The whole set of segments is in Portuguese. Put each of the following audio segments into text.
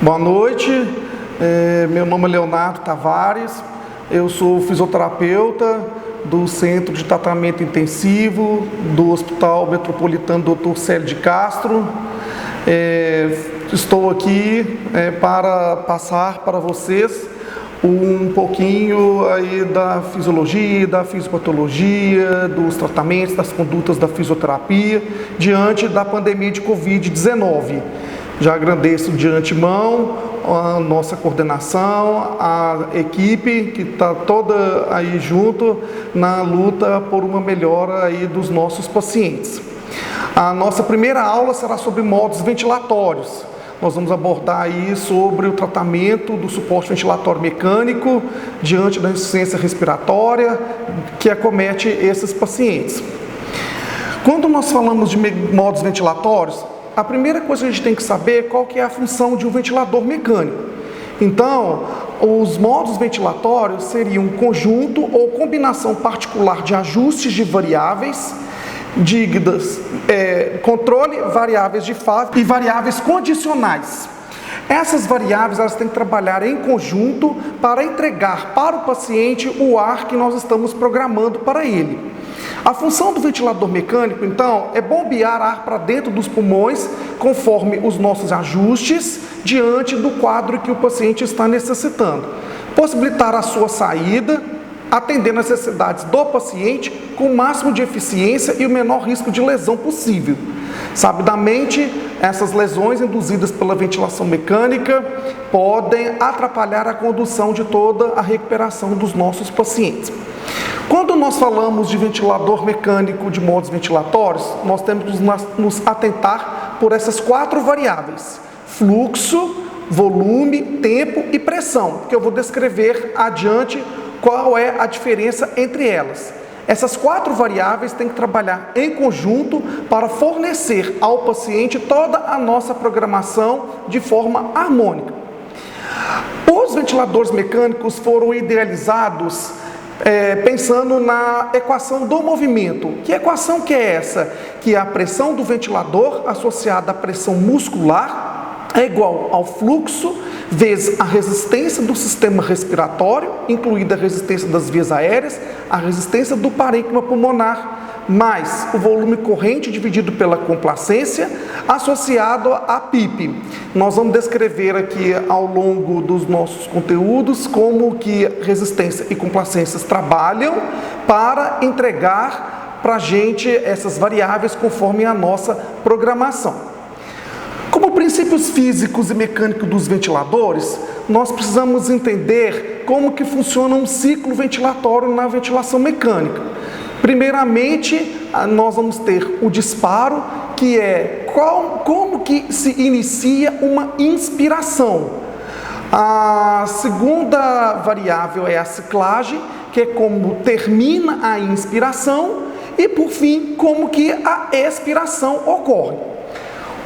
Boa noite, meu nome é Leonardo Tavares, eu sou fisioterapeuta do Centro de Tratamento Intensivo do Hospital Metropolitano Dr. Célio de Castro. Estou aqui para passar para vocês um pouquinho aí da fisiologia, da fisiopatologia, dos tratamentos, das condutas da fisioterapia diante da pandemia de Covid-19. Já agradeço de antemão a nossa coordenação, a equipe que está toda aí junto na luta por uma melhora aí dos nossos pacientes. A nossa primeira aula será sobre modos ventilatórios. Nós vamos abordar aí sobre o tratamento do suporte ventilatório mecânico diante da insuficiência respiratória que acomete esses pacientes. Quando nós falamos de modos ventilatórios, a primeira coisa que a gente tem que saber é qual que é a função de um ventilador mecânico. Então, os modos ventilatórios seriam um conjunto ou combinação particular de ajustes de variáveis dívidas, controle, variáveis de fase e variáveis condicionais. Essas variáveis elas têm que trabalhar em conjunto para entregar para o paciente o ar que nós estamos programando para ele. A função do ventilador mecânico, então, é bombear ar para dentro dos pulmões conforme os nossos ajustes diante do quadro que o paciente está necessitando. Possibilitar a sua saída, atendendo às necessidades do paciente com o máximo de eficiência e o menor risco de lesão possível. Sabidamente, essas lesões induzidas pela ventilação mecânica podem atrapalhar a condução de toda a recuperação dos nossos pacientes. Quando nós falamos de ventilador mecânico de modos ventilatórios, nós temos que nos atentar por essas 4 variáveis: fluxo, volume, tempo e pressão, que eu vou descrever adiante qual é a diferença entre elas. Essas 4 variáveis têm que trabalhar em conjunto para fornecer ao paciente toda a nossa programação de forma harmônica. Os ventiladores mecânicos foram idealizados pensando na equação do movimento. Que equação que é essa? Que a pressão do ventilador associada à pressão muscular é igual ao fluxo vezes a resistência do sistema respiratório, incluída a resistência das vias aéreas, a resistência do parênquima pulmonar, mais o volume corrente dividido pela complacência, associado a PIP. Nós vamos descrever aqui ao longo dos nossos conteúdos como que resistência e complacências trabalham para entregar para a gente essas variáveis conforme a nossa programação. Como princípios físicos e mecânicos dos ventiladores, nós precisamos entender como que funciona um ciclo ventilatório na ventilação mecânica. Primeiramente, nós vamos ter o disparo, que é como que se inicia uma inspiração. A segunda variável é a ciclagem, que é como termina a inspiração, e por fim, como que a expiração ocorre.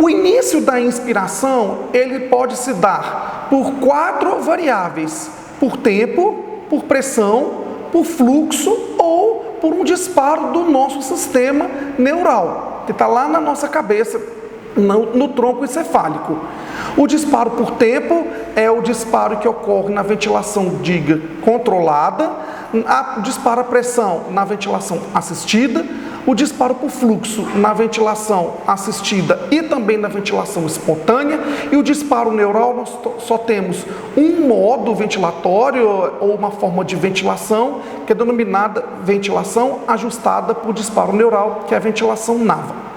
O início da inspiração, ele pode se dar por 4 variáveis: por tempo, por pressão, por fluxo ou por um disparo do nosso sistema neural, que está lá na nossa cabeça, no tronco encefálico. O disparo por tempo é o disparo que ocorre na ventilação, diga, controlada, o disparo à pressão na ventilação assistida, o disparo por fluxo na ventilação assistida e também na ventilação espontânea, e o disparo neural nós só temos um modo ventilatório ou uma forma de ventilação que é denominada ventilação ajustada por disparo neural, que é a ventilação NAVA.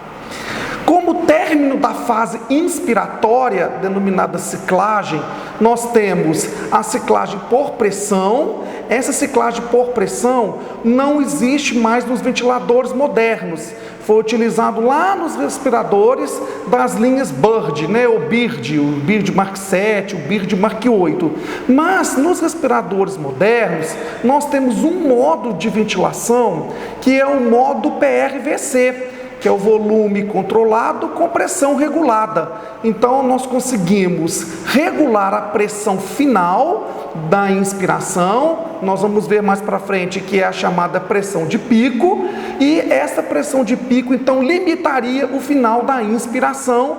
Como término da fase inspiratória, denominada ciclagem, nós temos a ciclagem por pressão. Essa ciclagem por pressão não existe mais nos ventiladores modernos. Foi utilizado lá nos respiradores das linhas Bird, o Bird Mark 7, o Bird Mark 8. Mas nos respiradores modernos, nós temos um modo de ventilação que é o modo PRVC, que é o volume controlado com pressão regulada. Então, nós conseguimos regular a pressão final da inspiração. Nós vamos ver mais para frente que é a chamada pressão de pico. E essa pressão de pico, então, limitaria o final da inspiração,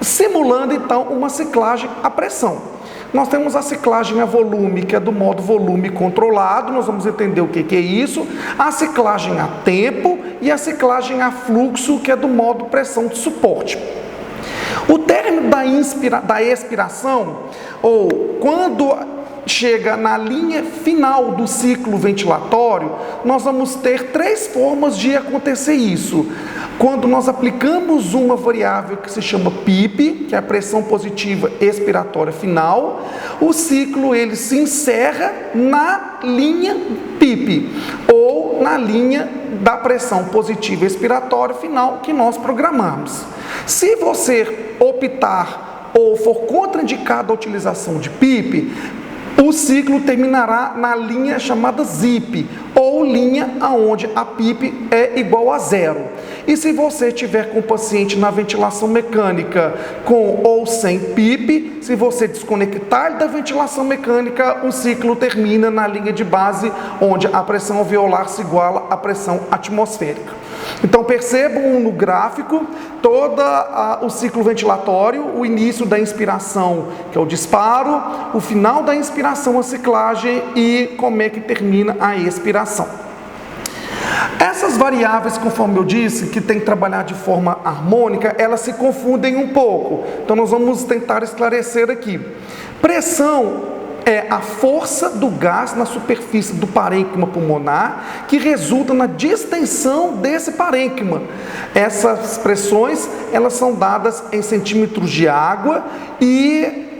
simulando então uma ciclagem a pressão. Nós temos a ciclagem a volume, que é do modo volume controlado, nós vamos entender o que é isso, a ciclagem a tempo e a ciclagem a fluxo, que é do modo pressão de suporte. O término da expiração, ou quando chega na linha final do ciclo ventilatório, nós vamos ter 3 formas de acontecer isso. Quando nós aplicamos uma variável que se chama PIP, que é a pressão positiva expiratória final, o ciclo ele se encerra na linha PIP, ou na linha da pressão positiva expiratória final que nós programamos. Se você optar ou for contraindicado a utilização de PIP, o ciclo terminará na linha chamada ZIP, ou linha onde a PIP é igual a 0. E se você tiver com o paciente na ventilação mecânica com ou sem PIP, se você desconectar da ventilação mecânica, o ciclo termina na linha de base, onde a pressão alveolar se iguala à pressão atmosférica. Então percebam no gráfico todo o ciclo ventilatório, o início da inspiração, que é o disparo, o final da inspiração, a ciclagem, e como é que termina a expiração. Essas variáveis, conforme eu disse, que tem que trabalhar de forma harmônica, elas se confundem um pouco. Então nós vamos tentar esclarecer aqui. Pressão é a força do gás na superfície do parênquima pulmonar que resulta na distensão desse parênquima. Essas pressões, elas são dadas em centímetros de água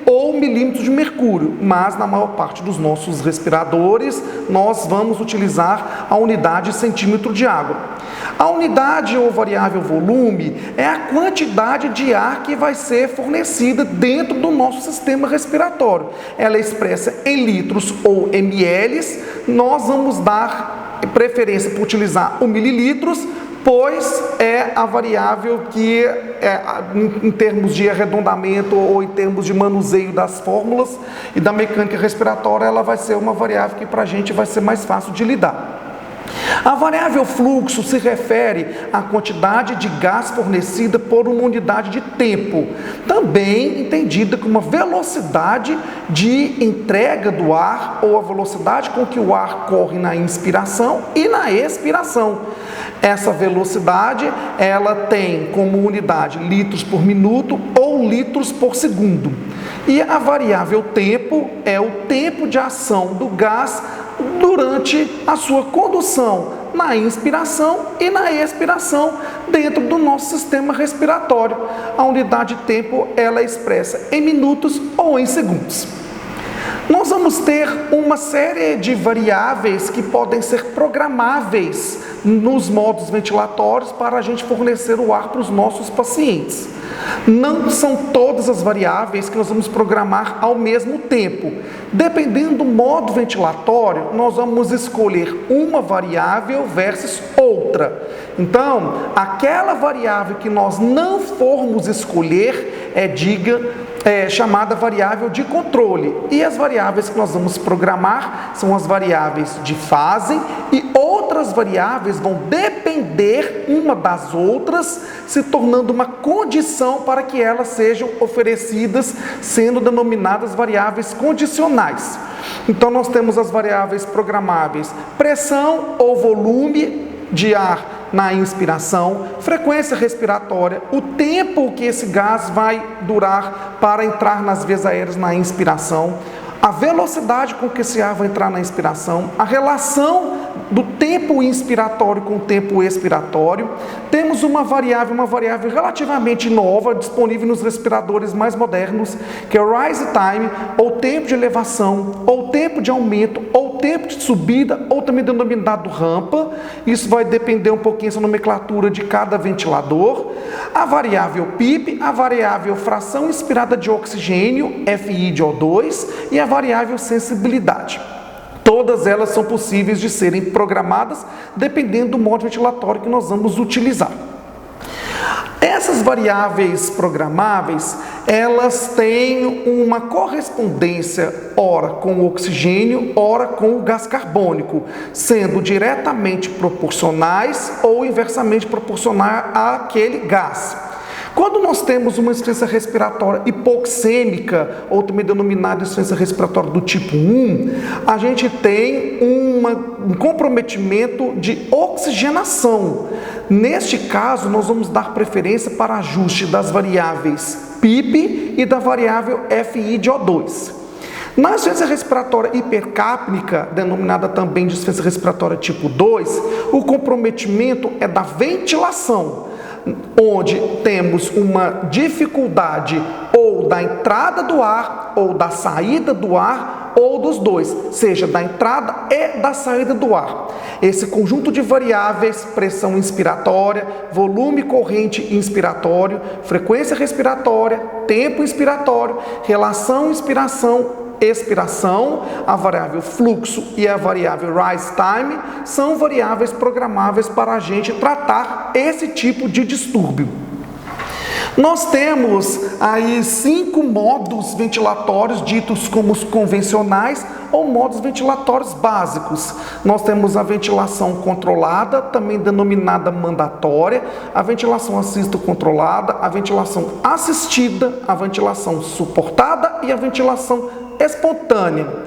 ou milímetros de mercúrio, mas na maior parte dos nossos respiradores nós vamos utilizar a unidade centímetro de água. A unidade ou variável volume é a quantidade de ar que vai ser fornecida dentro do nosso sistema respiratório. Ela é expressa em litros ou ml. Nós vamos dar preferência por utilizar o mililitros, pois é a variável que, em termos de arredondamento ou em termos de manuseio das fórmulas e da mecânica respiratória, ela vai ser uma variável que para a gente vai ser mais fácil de lidar. A variável fluxo se refere à quantidade de gás fornecida por uma unidade de tempo, também entendida como a velocidade de entrega do ar ou a velocidade com que o ar corre na inspiração e na expiração. Essa velocidade, ela tem como unidade litros por minuto ou litros por segundo. E a variável tempo é o tempo de ação do gás durante a sua condução na inspiração e na expiração dentro do nosso sistema respiratório. A unidade de tempo, ela é expressa em minutos ou em segundos. Nós vamos ter uma série de variáveis que podem ser programáveis nos modos ventilatórios para a gente fornecer o ar para os nossos pacientes. Não são todas as variáveis que nós vamos programar ao mesmo tempo. Dependendo do modo ventilatório, nós vamos escolher uma variável versus outra. Então, aquela variável que nós não formos escolher é chamada variável de controle. E as variáveis que nós vamos programar são as variáveis de fase, e outras variáveis vão depender uma das outras, se tornando uma condição para que elas sejam oferecidas, sendo denominadas variáveis condicionais. Então nós temos as variáveis programáveis: pressão ou volume de ar na inspiração, frequência respiratória, o tempo que esse gás vai durar para entrar nas vias aéreas na inspiração, a velocidade com que esse ar vai entrar na inspiração, a relação do tempo inspiratório com o tempo expiratório. Temos uma variável relativamente nova, disponível nos respiradores mais modernos, que é o rise time, ou tempo de elevação, ou tempo de aumento, ou tempo de subida, ou também denominado rampa. Isso vai depender um pouquinho da nomenclatura de cada ventilador. A variável PIP, a variável fração inspirada de oxigênio, FI de O2, e a variável sensibilidade. Todas elas são possíveis de serem programadas dependendo do modo ventilatório que nós vamos utilizar. Essas variáveis programáveis, elas têm uma correspondência ora com o oxigênio, ora com o gás carbônico, sendo diretamente proporcionais ou inversamente proporcionais àquele gás. Quando nós temos uma insuficiência respiratória hipoxêmica, ou também denominada insuficiência respiratória do tipo 1, a gente tem um comprometimento de oxigenação. Neste caso, nós vamos dar preferência para ajuste das variáveis PIP e da variável FiO2. Na insuficiência respiratória hipercápnica, denominada também de insuficiência respiratória tipo 2, o comprometimento é da ventilação, onde temos uma dificuldade ou da entrada do ar, ou da saída do ar, ou dos dois, seja da entrada e da saída do ar. Esse conjunto de variáveis, pressão inspiratória, volume corrente inspiratório, frequência respiratória, tempo inspiratório, relação inspiração-expiração, a variável fluxo e a variável rise time, são variáveis programáveis para a gente tratar esse tipo de distúrbio. Nós temos aí 5 modos ventilatórios ditos como os convencionais ou modos ventilatórios básicos. Nós temos a ventilação controlada, também denominada mandatória, a ventilação assisto-controlada, a ventilação assistida, a ventilação suportada e a ventilação espontânea.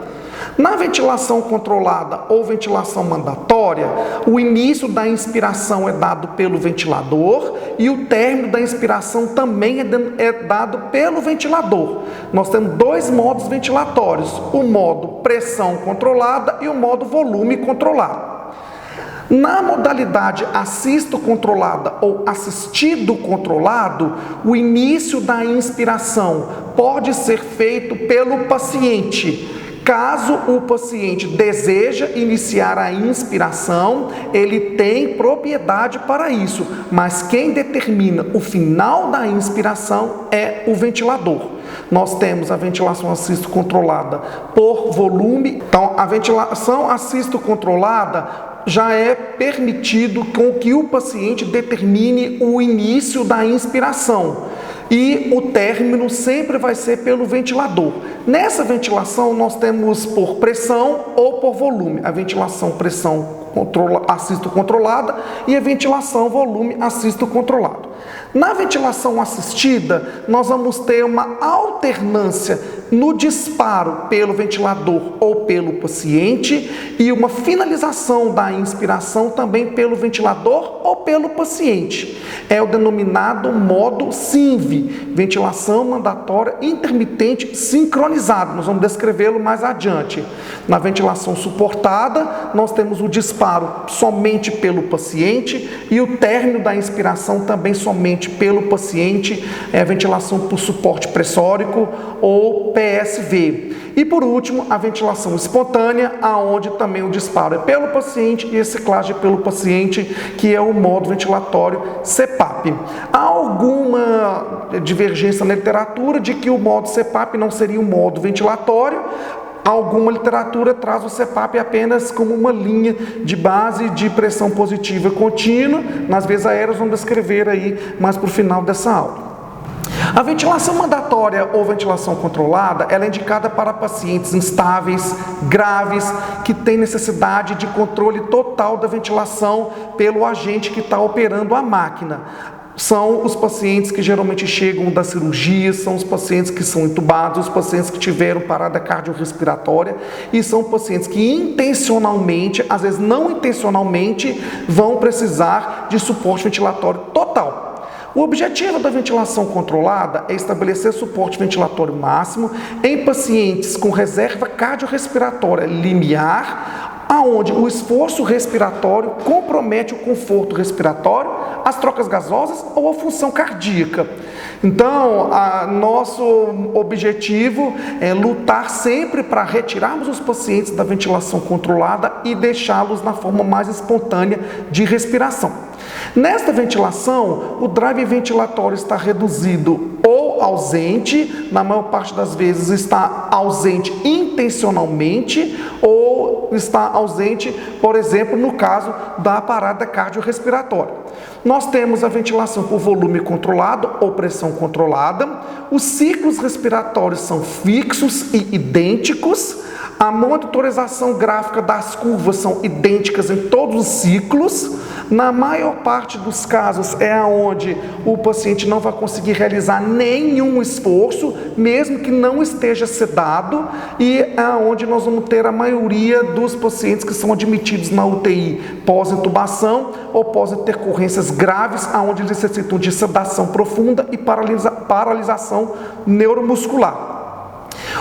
Na ventilação controlada ou ventilação mandatória, o início da inspiração é dado pelo ventilador e o término da inspiração também é dado pelo ventilador. Nós temos 2 modos ventilatórios, o modo pressão controlada e o modo volume controlado. Na modalidade assisto-controlada ou assistido-controlado, o início da inspiração pode ser feito pelo paciente. Caso o paciente deseja iniciar a inspiração, ele tem propriedade para isso, mas quem determina o final da inspiração é o ventilador. Nós temos a ventilação assisto-controlada por volume. Então, a ventilação assisto-controlada já é permitido com que o paciente determine o início da inspiração. E o término sempre vai ser pelo ventilador. Nessa ventilação, nós temos por pressão ou por volume. A ventilação pressão assisto-controlada e a ventilação volume assisto-controlado. Na ventilação assistida, nós vamos ter uma alternância no disparo pelo ventilador ou pelo paciente e uma finalização da inspiração também pelo ventilador ou pelo paciente. É o denominado modo SINV, ventilação mandatória intermitente sincronizada. Nós vamos descrevê-lo mais adiante. Na ventilação suportada, nós temos o disparo somente pelo paciente e o término da inspiração também somente pelo paciente, é a ventilação por suporte pressórico ou PSV. E por último, a ventilação espontânea, aonde também o disparo é pelo paciente e a ciclagem pelo paciente, que é o modo ventilatório CPAP. Há alguma divergência na literatura de que o modo CPAP não seria um modo ventilatório. Alguma literatura traz o CPAP apenas como uma linha de base de pressão positiva contínua. Nas vias aéreas vamos descrever aí mais para o final dessa aula. A ventilação mandatória ou ventilação controlada, ela é indicada para pacientes instáveis, graves, que têm necessidade de controle total da ventilação pelo agente que está operando a máquina. São os pacientes que geralmente chegam da cirurgia, são os pacientes que são entubados, os pacientes que tiveram parada cardiorrespiratória e são pacientes que intencionalmente, às vezes não intencionalmente, vão precisar de suporte ventilatório total. O objetivo da ventilação controlada é estabelecer suporte ventilatório máximo em pacientes com reserva cardiorrespiratória limiar, aonde o esforço respiratório compromete o conforto respiratório, as trocas gasosas ou a função cardíaca. Então, nosso objetivo é lutar sempre para retirarmos os pacientes da ventilação controlada e deixá-los na forma mais espontânea de respiração. Nesta ventilação, o drive ventilatório está reduzido ou ausente, na maior parte das vezes está ausente intencionalmente ou está ausente, por exemplo, no caso da parada cardiorrespiratória. Nós temos a ventilação por volume controlado ou pressão controlada, os ciclos respiratórios são fixos e idênticos, a monitorização gráfica das curvas são idênticas em todos os ciclos, Na maior parte dos casos é onde o paciente não vai conseguir realizar nenhum esforço, mesmo que não esteja sedado, e é onde nós vamos ter a maioria dos pacientes que são admitidos na UTI pós-intubação ou pós-intercorrências graves, onde eles necessitam de sedação profunda e paralisação neuromuscular.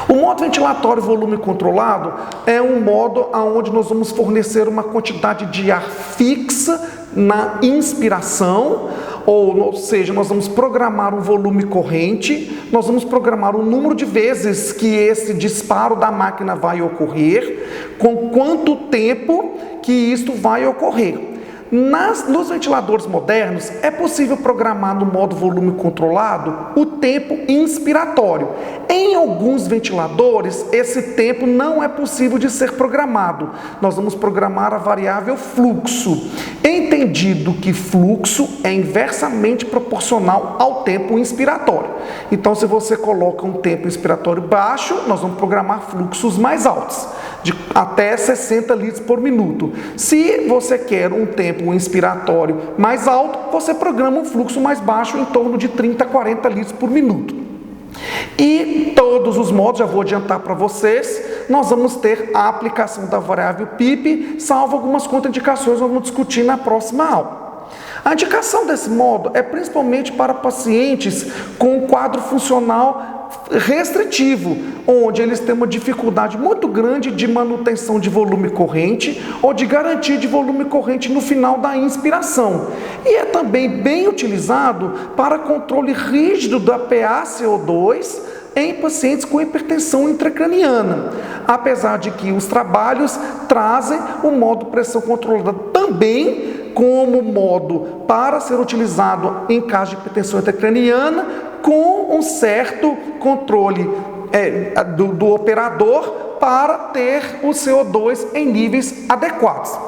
O modo ventilatório volume controlado é um modo onde nós vamos fornecer uma quantidade de ar fixa na inspiração, ou seja, nós vamos programar um volume corrente, nós vamos programar o número de vezes que esse disparo da máquina vai ocorrer, com quanto tempo que isto vai ocorrer. Nos ventiladores modernos, é possível programar no modo volume controlado o tempo inspiratório. Em alguns ventiladores, esse tempo não é possível de ser programado. Nós vamos programar a variável fluxo, entendido que fluxo é inversamente proporcional ao tempo inspiratório. Então, se você coloca um tempo inspiratório baixo, nós vamos programar fluxos mais altos, de até 60 litros por minuto. Se você quer um tempo inspiratório mais alto, você programa um fluxo mais baixo, em torno de 30 a 40 litros por minuto. E todos os modos, já vou adiantar para vocês, nós vamos ter a aplicação da variável PIP, salvo algumas contraindicações, nós vamos discutir na próxima aula. A indicação desse modo é principalmente para pacientes com um quadro funcional restritivo, onde eles têm uma dificuldade muito grande de manutenção de volume corrente ou de garantia de volume corrente no final da inspiração. E é também bem utilizado para controle rígido da PaCO2 em pacientes com hipertensão intracraniana, apesar de que os trabalhos trazem o modo pressão controlada também como modo para ser utilizado em caso de hipertensão intracraniana, com um certo controle do operador para ter o CO2 em níveis adequados.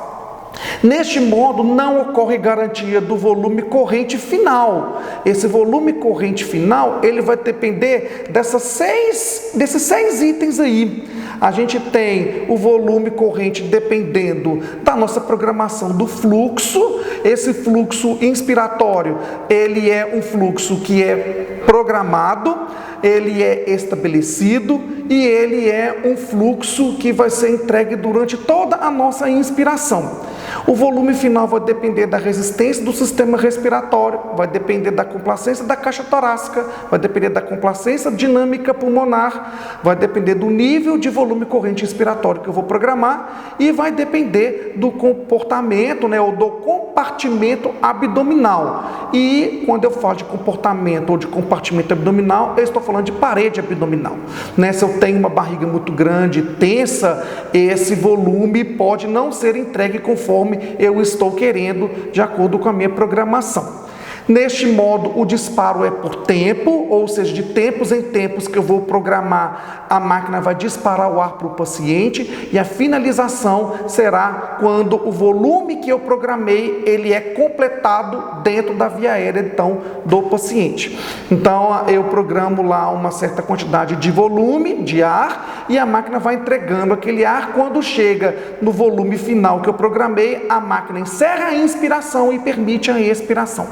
Neste modo, não ocorre garantia do volume corrente final. Esse volume corrente final, ele vai depender desses seis itens aí. A gente tem o volume corrente dependendo da nossa programação do fluxo. Esse fluxo inspiratório, ele é um fluxo que é programado, ele é estabelecido e ele é um fluxo que vai ser entregue durante toda a nossa inspiração. O volume final vai depender da resistência do sistema respiratório, vai depender da complacência da caixa torácica, vai depender da complacência dinâmica pulmonar, vai depender do nível de volume corrente inspiratório que eu vou programar e vai depender do comportamento, ou do compartimento abdominal. E quando eu falo de comportamento ou de compartimento abdominal, eu estou falando de parede abdominal. Se eu tenho uma barriga muito grande, tensa, esse volume pode não ser entregue conforme eu estou querendo, de acordo com a minha programação. Neste modo, o disparo é por tempo, ou seja, de tempos em tempos que eu vou programar, a máquina vai disparar o ar para o paciente, e a finalização será quando o volume que eu programei, ele é completado dentro da via aérea, então, do paciente. Então, eu programo lá uma certa quantidade de volume, de ar, e a máquina vai entregando aquele ar. Quando chega no volume final que eu programei, a máquina encerra a inspiração e permite a expiração.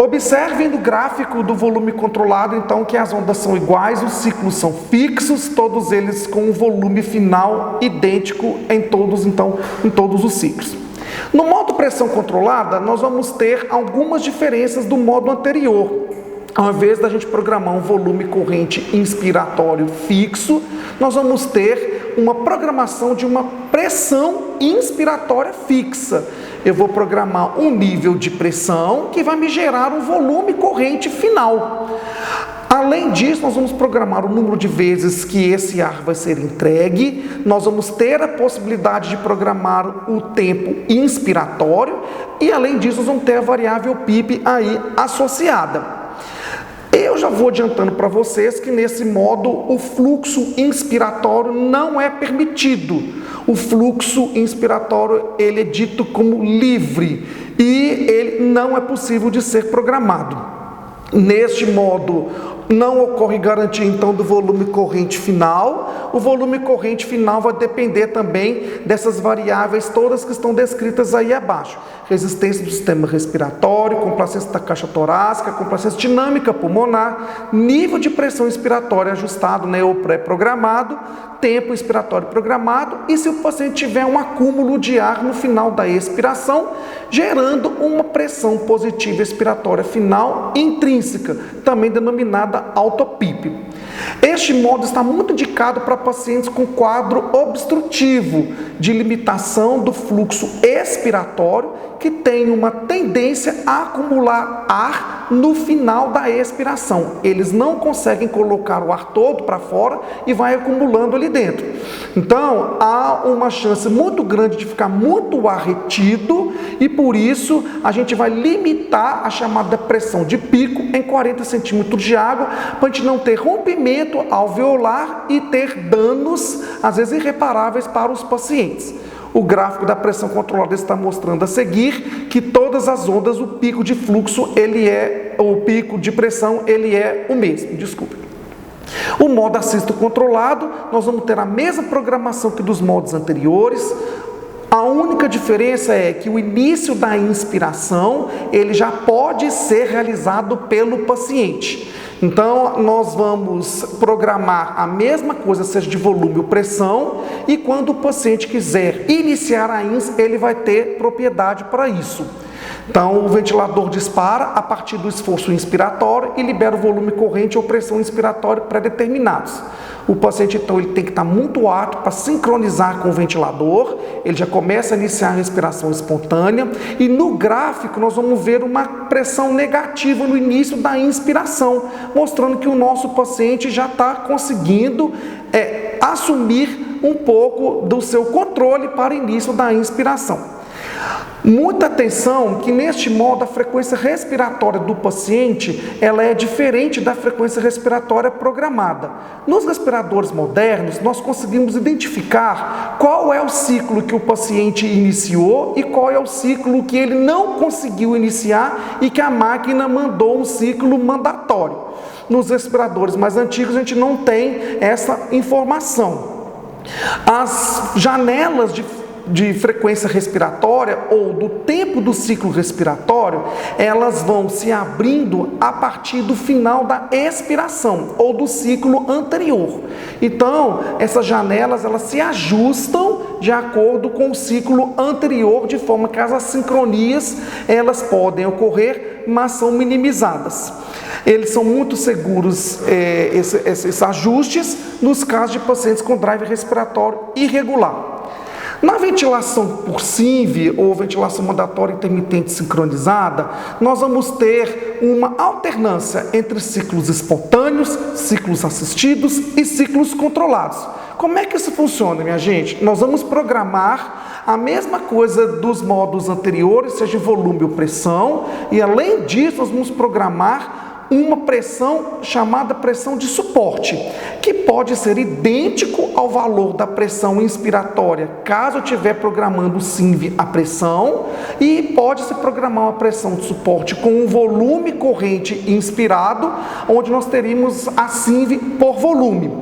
Observem no gráfico do volume controlado, então, que as ondas são iguais, os ciclos são fixos, todos eles com um volume final idêntico em todos os ciclos. No modo pressão controlada, nós vamos ter algumas diferenças do modo anterior. Ao invés da gente programar um volume corrente inspiratório fixo, nós vamos ter uma programação de uma pressão inspiratória fixa. Eu vou programar um nível de pressão que vai me gerar um volume corrente final. Além disso, nós vamos programar o número de vezes que esse ar vai ser entregue, nós vamos ter a possibilidade de programar o tempo inspiratório e, além disso, nós vamos ter a variável PIP aí associada. Eu já vou adiantando para vocês que nesse modo o fluxo inspiratório não é permitido. O fluxo inspiratório, ele é dito como livre e ele não é possível de ser programado. Neste modo, não ocorre garantia, então, do volume corrente final. O volume corrente final vai depender também dessas variáveis todas que estão descritas aí abaixo. Resistência do sistema respiratório, complacência da caixa torácica, complacência dinâmica pulmonar, nível de pressão inspiratória ajustado, né, ou pré-programado, tempo expiratório programado e se o paciente tiver um acúmulo de ar no final da expiração, gerando uma pressão positiva expiratória final intrínseca, também denominada autopípio. Este modo está muito indicado para pacientes com quadro obstrutivo de limitação do fluxo expiratório que tem uma tendência a acumular ar no final da expiração. Eles não conseguem colocar o ar todo para fora e vai acumulando ali dentro. Então, há uma chance muito grande de ficar muito ar retido e por isso a gente vai limitar a chamada pressão de pico em 40 centímetros de água para a gente não ter rompimento alveolar e ter danos, às vezes irreparáveis, para os pacientes. O gráfico da pressão controlada está mostrando a seguir que todas as ondas, o pico de fluxo, o pico de pressão, ele é o mesmo. Desculpe. O modo assisto controlado, nós vamos ter a mesma programação que dos modos anteriores. A única diferença é que o início da inspiração, ele já pode ser realizado pelo paciente. Então, nós vamos programar a mesma coisa, seja de volume ou pressão, e quando o paciente quiser iniciar a INS, ele vai ter propriedade para isso. Então, o ventilador dispara a partir do esforço inspiratório e libera o volume corrente ou pressão inspiratória pré-determinados. O paciente, então, ele tem que estar muito apto para sincronizar com o ventilador, ele já começa a iniciar a respiração espontânea, e no gráfico nós vamos ver uma pressão negativa no início da inspiração, mostrando que o nosso paciente já está conseguindo assumir um pouco do seu controle para o início da inspiração. Muita atenção que neste modo a frequência respiratória do paciente ela é diferente da frequência respiratória programada. Nos respiradores modernos nós conseguimos identificar qual é o ciclo que o paciente iniciou e qual é o ciclo que ele não conseguiu iniciar e que a máquina mandou um ciclo mandatório. Nos respiradores mais antigos a gente não tem essa informação. As janelas de frequência respiratória ou do tempo do ciclo respiratório, elas vão se abrindo a partir do final da expiração ou do ciclo anterior. Então, essas janelas elas se ajustam de acordo com o ciclo anterior, de forma que as assincronias elas podem ocorrer, mas são minimizadas. Eles são muito seguros, esses ajustes, nos casos de pacientes com drive respiratório irregular. Na ventilação por SINV, ou ventilação mandatória intermitente sincronizada, nós vamos ter uma alternância entre ciclos espontâneos, ciclos assistidos e ciclos controlados. Como é que isso funciona, minha gente? Nós vamos programar a mesma coisa dos modos anteriores, seja volume ou pressão, e além disso, nós vamos programar uma pressão chamada pressão de suporte, que pode ser idêntico ao valor da pressão inspiratória, caso eu estiver programando o SINV a pressão, e pode se programar uma pressão de suporte com um volume corrente inspirado, onde nós teríamos a SINV por volume.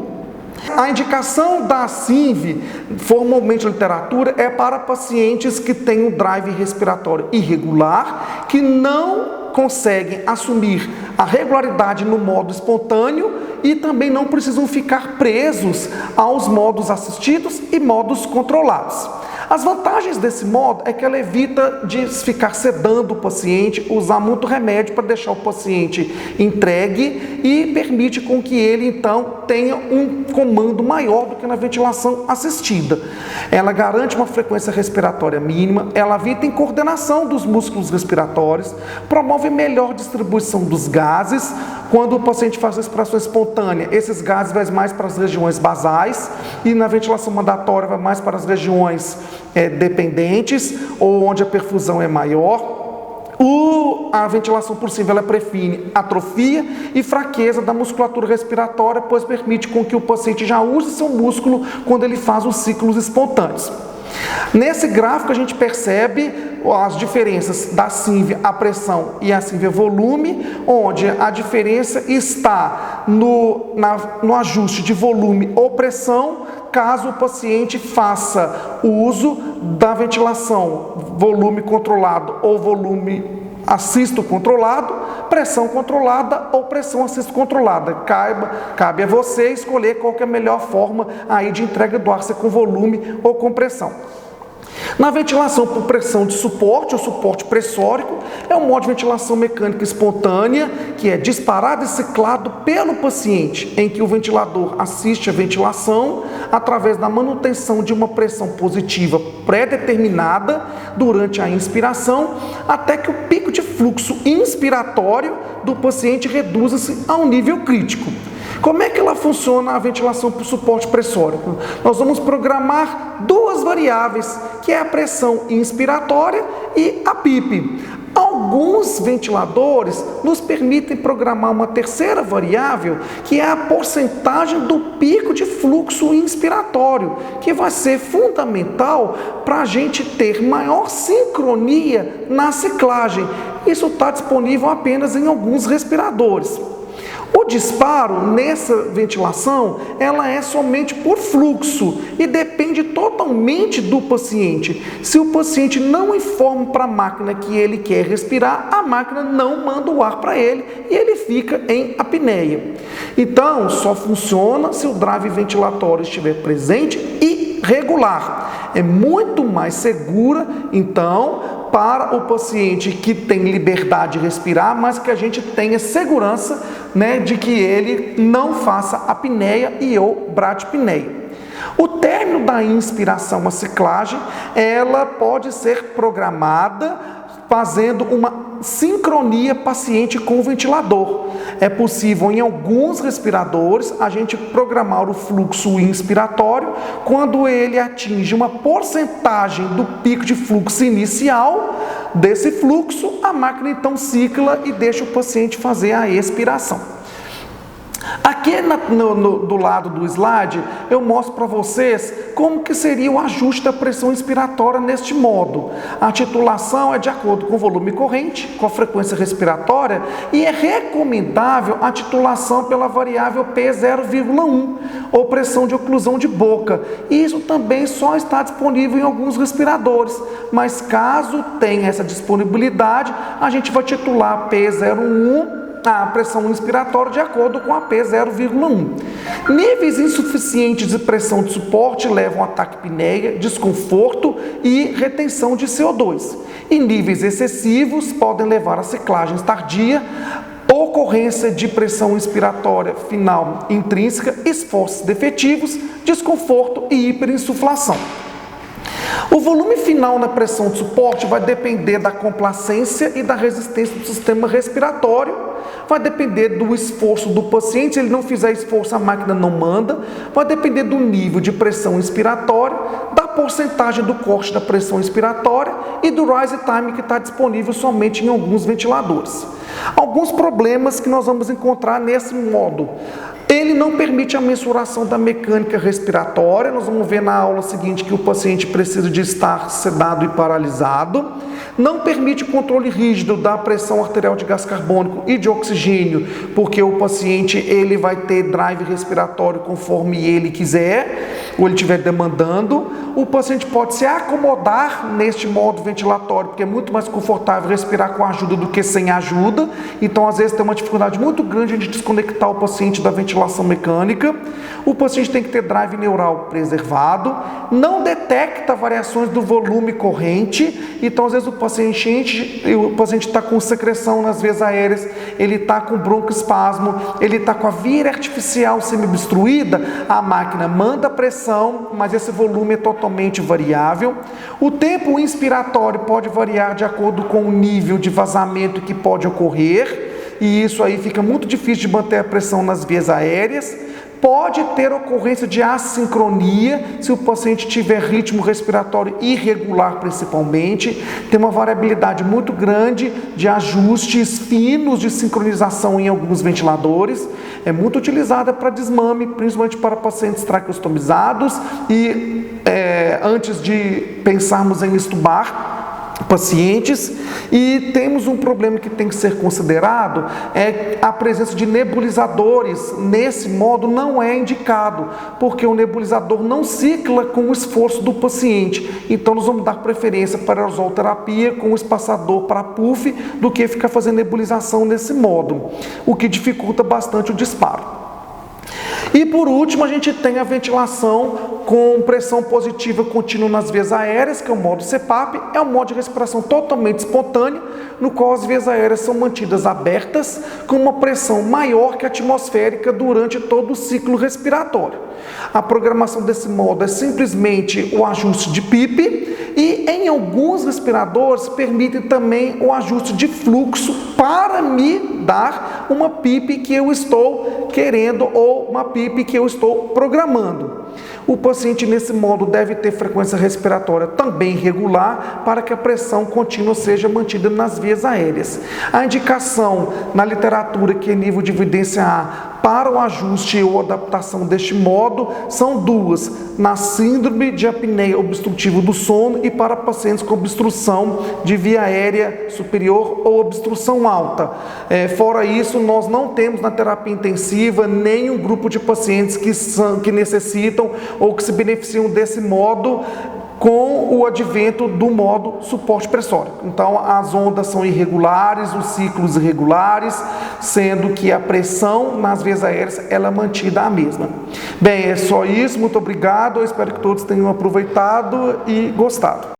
A indicação da SINV, formalmente na literatura, é para pacientes que têm um drive respiratório irregular, que não conseguem assumir a regularidade no modo espontâneo e também não precisam ficar presos aos modos assistidos e modos controlados. As vantagens desse modo é que ela evita de ficar sedando o paciente, usar muito remédio para deixar o paciente entregue e permite com que ele, então, tenha um comando maior do que na ventilação assistida. Ela garante uma frequência respiratória mínima, ela evita a coordenação dos músculos respiratórios, promove melhor distribuição dos gases. Quando o paciente faz respiração espontânea, esses gases vão mais para as regiões basais e na ventilação mandatória vai mais para as regiões dependentes ou onde a perfusão é maior. A ventilação por SINV ela previne atrofia e fraqueza da musculatura respiratória, pois permite com que o paciente já use seu músculo quando ele faz os ciclos espontâneos. Nesse gráfico a gente percebe as diferenças da sínvia a pressão e a sínvia volume, onde a diferença está no ajuste de volume ou pressão, caso o paciente faça o uso da ventilação volume controlado ou volume assisto controlado, pressão controlada ou pressão assisto controlada. Cabe a você escolher qual que é a melhor forma aí de entrega do ar, se é com volume ou com pressão. Na ventilação por pressão de suporte, ou suporte pressórico, é um modo de ventilação mecânica espontânea, que é disparado e ciclado pelo paciente, em que o ventilador assiste a ventilação através da manutenção de uma pressão positiva pré-determinada durante a inspiração, até que o pico de fluxo inspiratório do paciente reduza-se a um nível crítico. Como é que ela funciona, a ventilação por suporte pressórico? Nós vamos programar duas variáveis, que é a pressão inspiratória e a PIP. Alguns ventiladores nos permitem programar uma terceira variável, que é a porcentagem do pico de fluxo inspiratório, que vai ser fundamental para a gente ter maior sincronia na ciclagem. Isso está disponível apenas em alguns respiradores. O disparo nessa ventilação, ela é somente por fluxo e depende totalmente do paciente. Se o paciente não informa para a máquina que ele quer respirar, a máquina não manda o ar para ele e ele fica em apneia. Então, só funciona se o drive ventilatório estiver presente e regular. É muito mais segura, então, para o paciente que tem liberdade de respirar, mas que a gente tenha segurança, de que ele não faça apneia e ou bradipneia. O término da inspiração, a ciclagem, ela pode ser programada fazendo uma sincronia paciente com o ventilador. É possível, em alguns respiradores, a gente programar o fluxo inspiratório quando ele atinge uma porcentagem do pico de fluxo inicial desse fluxo, a máquina então cicla e deixa o paciente fazer a expiração. Aqui do lado do slide, eu mostro para vocês como que seria o ajuste da pressão inspiratória neste modo. A titulação é de acordo com o volume corrente, com a frequência respiratória, e é recomendável a titulação pela variável P0,1, ou pressão de oclusão de boca. Isso também só está disponível em alguns respiradores, mas caso tenha essa disponibilidade, a gente vai titular P01, a pressão inspiratória de acordo com a P0,1. Níveis insuficientes de pressão de suporte levam a taquipneia, desconforto e retenção de CO2. E níveis excessivos podem levar a ciclagem tardia, ocorrência de pressão inspiratória final intrínseca, esforços defetivos, desconforto e hiperinsuflação. O volume final na pressão de suporte vai depender da complacência e da resistência do sistema respiratório, vai depender do esforço do paciente. Se ele não fizer esforço, a máquina não manda, vai depender do nível de pressão inspiratória, da porcentagem do corte da pressão inspiratória e do rise time, que está disponível somente em alguns ventiladores. Alguns problemas que nós vamos encontrar nesse modo: ele não permite a mensuração da mecânica respiratória. Nós vamos ver na aula seguinte que o paciente precisa de estar sedado e paralisado. Não permite o controle rígido da pressão arterial de gás carbônico e de oxigênio, porque o paciente ele vai ter drive respiratório conforme ele quiser, ou ele estiver demandando. O paciente pode se acomodar neste modo ventilatório, porque é muito mais confortável respirar com ajuda do que sem ajuda. Então, às vezes, tem uma dificuldade muito grande de desconectar o paciente da ventilação mecânica. O paciente tem que ter drive neural preservado, não detecta variações do volume corrente. Então, às vezes, o paciente está com secreção nas veias aéreas, ele está com broncoespasmo, ele está com a via artificial semi-obstruída, a máquina manda pressão, mas esse volume é totalmente variável. O tempo inspiratório pode variar de acordo com o nível de vazamento que pode ocorrer, e isso aí fica muito difícil de manter a pressão nas vias aéreas. Pode ter ocorrência de assincronia, se o paciente tiver ritmo respiratório irregular principalmente. Tem uma variabilidade muito grande de ajustes finos de sincronização em alguns ventiladores. É muito utilizada para desmame, principalmente para pacientes traqueostomizados e antes de pensarmos em extubar, pacientes. E temos um problema que tem que ser considerado, é a presença de nebulizadores. Nesse modo não é indicado, porque o nebulizador não cicla com o esforço do paciente. Então nós vamos dar preferência para a aerosolterapia com o espaçador para puff do que ficar fazendo nebulização nesse modo, o que dificulta bastante o disparo. E por último, a gente tem a ventilação com pressão positiva contínua nas vias aéreas, que é o modo CPAP, é um modo de respiração totalmente espontânea, no qual as vias aéreas são mantidas abertas com uma pressão maior que a atmosférica durante todo o ciclo respiratório. A programação desse modo é simplesmente o ajuste de PIP e em alguns respiradores permitem também o ajuste de fluxo para me dar uma PIP que eu estou querendo ou uma PIP que eu estou programando. O paciente nesse modo deve ter frequência respiratória também regular para que a pressão contínua seja mantida nas vias aéreas. A indicação na literatura que é nível de evidência A para o ajuste ou adaptação deste modo são duas: na síndrome de apneia obstrutiva do sono e para pacientes com obstrução de via aérea superior ou obstrução alta. Fora isso, nós não temos na terapia intensiva nenhum grupo de pacientes que necessitam ou que se beneficiam desse modo com o advento do modo suporte pressório. Então, as ondas são irregulares, os ciclos irregulares, sendo que a pressão nas vias aéreas ela é mantida a mesma. Bem, é só isso. Muito obrigado. Eu espero que todos tenham aproveitado e gostado.